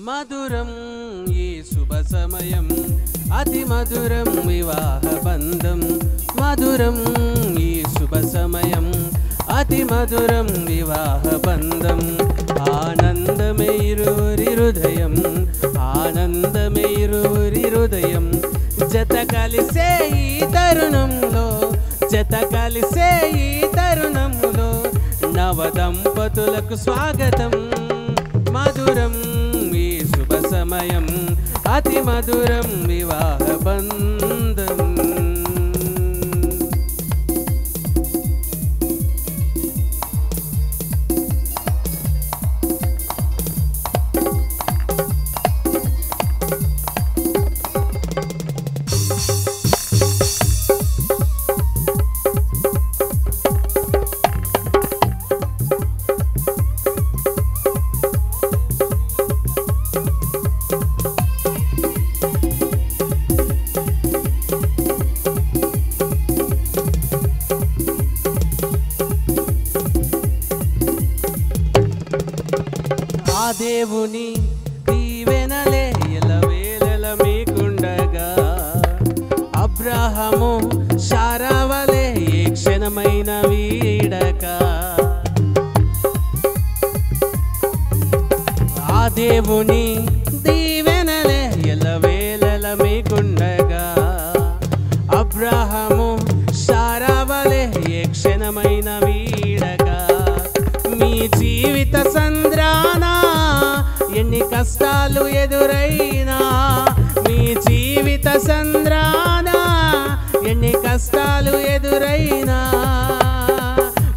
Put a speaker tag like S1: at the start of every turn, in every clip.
S1: మధురం ఈ శుభ సమయం అతి మధురం వివాహ బంధం మధురం ఈ శుభ సమయం అతి మధురం వివాహ బంధం ఆనందమే ఇరువురి హృదయం ఆనందమే ఇరువురి హృదయం జత కలిసే ఈ తరుణంలో జత కలిసే ఈ తరుణంలో నవ దంపతులకు స్వాగతం మధురం ఈ శుభ సమయం అతి మధురం వివాహ బంధం ఆ దేవుని దీవెనలే ఎల్లవేళల మీకుండగా అబ్రాహాము శారావలే ఏ క్షణమైన వీడక ఆ దేవుని దీవెనలే ఎల్లవేళల మీకుండగా అబ్రాహాము శారావలే ఏ క్షణమైన వీడక మీ జీవిత సంద్రాన ఎన్ని కష్టాలు ఎదురైనా మీ జీవిత సంద్రాన ఎన్ని కష్టాలు ఎదురైనా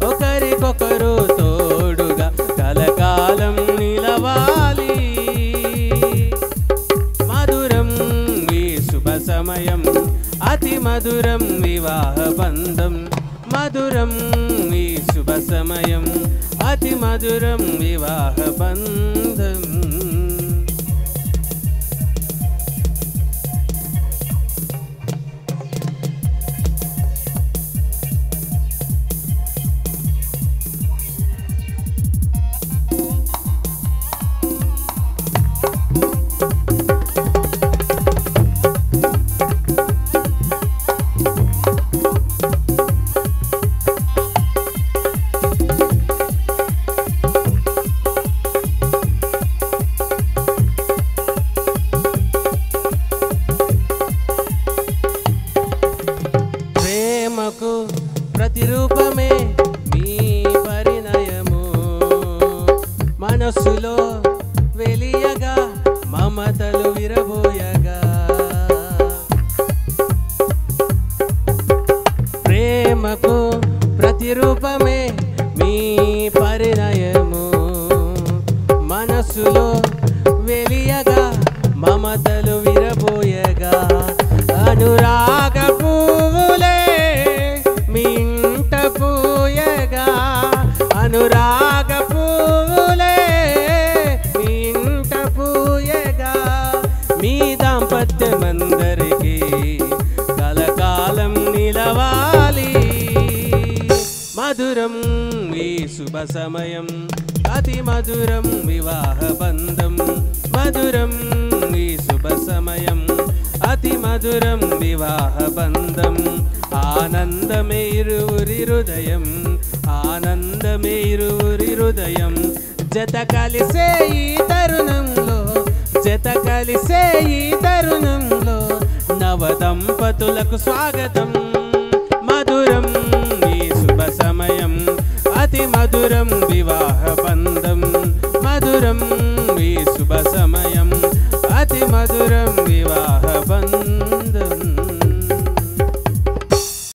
S1: ఒకరికొకరు తోడుగా కలకాలం నిలవాలి మధురం ఈ శుభ సమయం అతి మధురం వివాహ బంధం మధురం ఈ శుభ సమయం అతి మధురం వివాహ బంధం ప్రేమకు ప్రతిరూపమే మీ పరిణయము మనస్సులో వెలియగా మమతలు విరబోయగా ప్రేమకు ప్రతిరూపమే మీ పరిణయము మనస్సులో వెలియగా మమతలు విరబోయగా అనురాగ పువ్వులే మీ ఇంట పూయగా అనురాగ పువ్వులే మీ ఇంట పూయగా మీ దాంపత్యమందరికీ కలకాలం నిలవాలి మధురం ఈ శుభ సమయం అతి మధురం వివాహ బంధం మధురం ఈ శుభ సమయం అతి మధురం వివాహ బంధం ఆనందమే ఇరువురి హృదయం ఆనందమే ఇరువురి హృదయం జత కలిసే ఈ తరుణంలో జత కలిసే ఈ తరుణంలో నవ దంపతులకు స్వాగతం